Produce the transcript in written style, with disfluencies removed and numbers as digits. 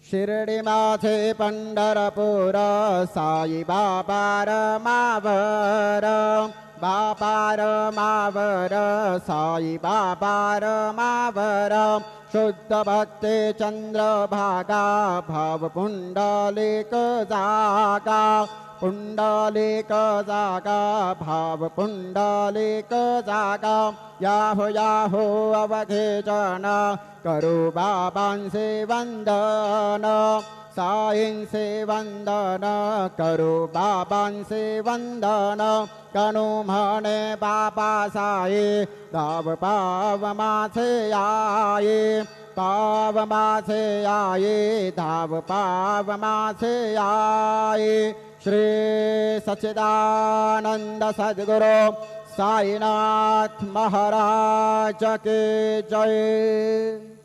शिर्डी माझे पंढरपूर साई बाबा रमावर बाबा रमावर साई बाबा रमावर शुद्ध भक्ते चंद्रभागा भाव पुंडलिक जागा पुंडलिक जागा भाव पुंडलिक जागा याहो याहो अवघेजन करू बाबांचे वंदन साईंचे वंदन करू बाबांचे वंदन कणू म्हणे बाबा साई धाव पाव माझे आई पाव माझे आई धाव पाव माझे आई श्री सच्चिदानंद सद्गुरु साईनाथ महाराज की जय।